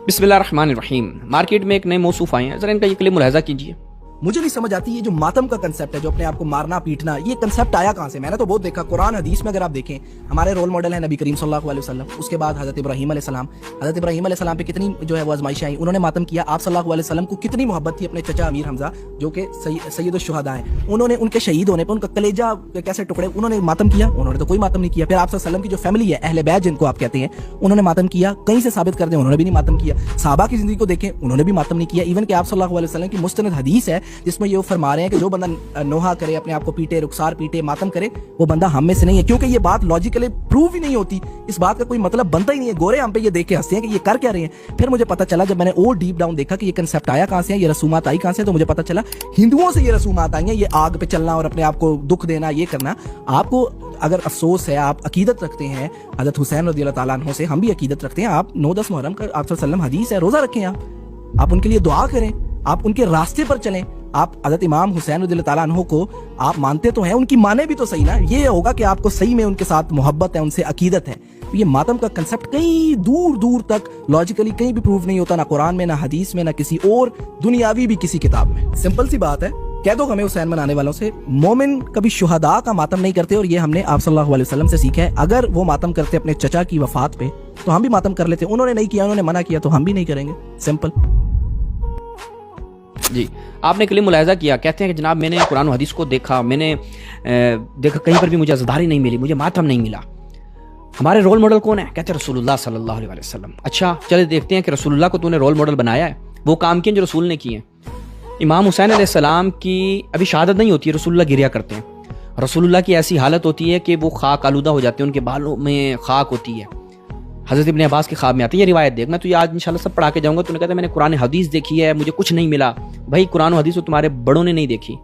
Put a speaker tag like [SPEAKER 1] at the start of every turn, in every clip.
[SPEAKER 1] बिस्मिल्लाहिर्रहमानिर्रहीम। मार्केट में एक नए मौसूफ आए हैं, ज़रा इनका ये क्लिप मुलाहिज़ा कीजिए।
[SPEAKER 2] मुझे नहीं समझ आती ये जो मातम का कंसेप्ट है, जो अपने आप को मारना पीटना, ये कंसेप्ट आया कहाँ से? मैंने तो बहुत देखा कुरान हदीस में। अगर आप देखें, हमारे रोल मॉडल है नबी करीम सल्लल्लाहु अलैहि वसल्लम, उसके बाद हज़रत इब्राहीम अलैहिस्सलाम। हज़रत इब्राहीम अलैहिस्सलाम पे कितनी जो है वो आजमाइशें आई, उन्होंने मातम किया। आप सल्लल्लाहु अलैहि वसल्लम को कितनी मोहब्बत थी अपने चचा अमीर हमजा, जो कि सैयद शुहदा हैं, उन्होंने उनके शहीद होने पर उनका कलेजा कैसे टुकड़े, उन्होंने मातम किया? उन्होंने तो कोई मातम नहीं किया। फिर आप सल्लल्लाहु अलैहि वसल्लम की जो फैमिली है, अहले बैत जिनको आप कहते हैं, उन्होंने मातम किया? कहीं से साबित कर दें, उन्होंने भी नहीं मातम किया। सहाबा की जिंदगी को देखें, उन्होंने भी मातम नहीं किया। इवन कि आप सल्लल्लाहु अलैहि वसल्लम की मुस्तनद हदीस है जिसमें ये फरमा रहे हैं कि जो बंदा नोहा करे, अपने आप को पीटे, रुखसार पीटे, मातम करे, वो बंदा हम में से नहीं है। क्योंकि ये बात लॉजिकली प्रूव ही नहीं होती, इस बात का कोई मतलब बनता ही नहीं है। गोरे हम पे ये देख के हंसते हैं कि ये कर क्या रहे हैं। फिर मुझे पता चला, जब मैंने और डीप डाउन देखा कि ये कंसेप्ट आया कहां से है, ये रसूमात आई कहां से, तो मुझे पता चला हिंदुओं से ये रसूमात आई हैं। ये आग पे चलना और अपने आप को दुख देना, ये करना। आपको अगर अफसोस है, आप अकीदत रखते हैं हज़रत हुसैन रज़ियल्लाहु ताला अन्हु से, हम भी अकीदत रखते हैं। आप 9-10 मुहर्रम का आप सल्लम हदीस है, रोजा रखें, आप उनके लिए दुआ करें, आप उनके रास्ते पर चलें। आप हज़रत इमाम हुसैन रज़ियल्लाहु ताला अन्हु को आप मानते तो हैं, उनकी माने भी तो सही ना। ये होगा कि आपको सही में उनके साथ मोहब्बत है, उनसे अकीदत है। ये मातम का कंसेप्ट कहीं दूर दूर तक लॉजिकली कहीं भी प्रूव नहीं होता, ना कुरान में, ना हदीस में, ना किसी और दुनियावी भी किसी किताब में। सिंपल सी बात है, कह दो हमें हुसैन मनाने वालों से, मोमिन कभी शुहदा का मातम नहीं करते। और ये हमने आप सल्लल्लाहु अलैहि वसल्लम से सीखा है। अगर वो मातम करते अपने चचा की वफात पे, तो हम भी मातम कर लेते। उन्होंने नहीं किया, उन्होंने मना किया, तो हम भी नहीं करेंगे। सिंपल
[SPEAKER 1] जी, आपने क्लिप मुलाहिज़ा किया। कहते हैं कि जनाब मैंने कुरान और हदीस को देखा, मैंने देखा कहीं पर भी मुझे अज़दारी नहीं मिली, मुझे मातम नहीं मिला। हमारे रोल मॉडल कौन है? कहते हैं रसूलुल्लाह सल्लल्लाहु अलैहि वसल्लम। अच्छा, चले देखते हैं कि रसूलुल्लाह को तूने रोल मॉडल बनाया है, वो काम किए जो रसूल ने किए। इमाम हुसैन अलैहिस्सलाम की अभी शहादत नहीं होती है, रसूलुल्लाह गिरिया करते हैं। रसूलुल्लाह की ऐसी हालत होती है कि वो खाक आलूदा हो जाते हैं, उनके बालों में खाक होती है। हज़रत इब्न अब्बास के ख्वाब में आती है ये रिवायत देख। मैं तो ये आज इंशाल्लाह सब पढ़ा के जाऊंगा। तूने कहता है मैंने कुरान हदीस देखी है, मुझे कुछ नहीं मिला। भाई कुरान हदीस तो तुम्हारे बड़ों ने नहीं देखी,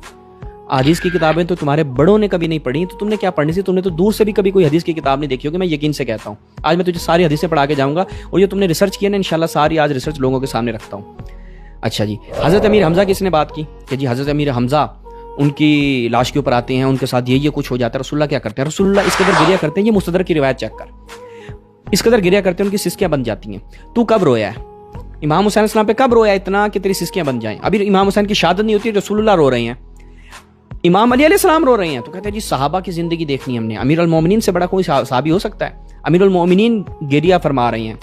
[SPEAKER 1] हदीस की किताबें तो तुम्हारे बड़ों ने कभी नहीं पढ़ी, तो तुमने क्या पढ़नी थी? तुमने तो दूर से भी कभी कोई हदीस की किताब नहीं देखी होगी। मैं यकीन से कहता हूँ, आज मैं तुझे सारी हदीसें पढ़ा के जाऊँगा, और ये तुमने रिसर्च किया ना, इंशाल्लाह सारी आज रिसर्च लोगों के सामने रखता हूँ। अच्छा जी, हज़रत अमीर हमज़ा की इसने बात की कि जी हज़रत अमीर हमज़ा उनकी लाश के ऊपर आते हैं, उनके साथ ये कुछ हो जाता है। रसूलुल्लाह क्या करते हैं? रसूलुल्लाह इस कदर गिरिया करते हैं, ये मुस्तदरक की रिवायत चेक कर, इस कदर गिरिया करते हैं, उनकी सिस्कियाँ बन जाती हैं। तू कब रोया है? इमाम हुसैन अलैहिस्सलाम पे कब रोया इतना कि तेरी सिस्कियाँ बन जाएं? अभी इमाम हुसैन की शहादत नहीं होती, रसूलुल्लाह रो रहे हैं, इमाम अली अलैहिस्सलाम रो रहे हैं। तो कहते हैं जी सहाबा की जिंदगी देखनी हमने, अमीरुल मोमिनीन से बड़ा कोई सहाबी हो सकता है? अमीरुल मोमिनीन गिरिया फरमा रहे हैं,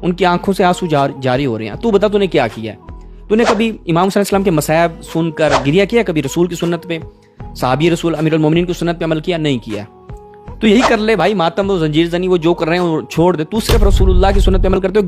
[SPEAKER 1] उनकी आंखों से आंसू जारी हो रहे हैं। तू बता तूने क्या किया है? तूने कभी इमाम हुसैन अलैहिस्सलाम के मसायब सुनकर गिरिया किया? कभी रसूल की सुन्नत पे, सहाबी रसूल अमीरुल मोमिनीन की सुन्नत पे अमल किया? नहीं किया। तो यही कर ले भाई, मातम वो जंजीर जनी वो जो कर रहे हैं वो छोड़ दे। तू सिर्फ रसूलुल्लाह की सुन्नत पे अमल करते हो।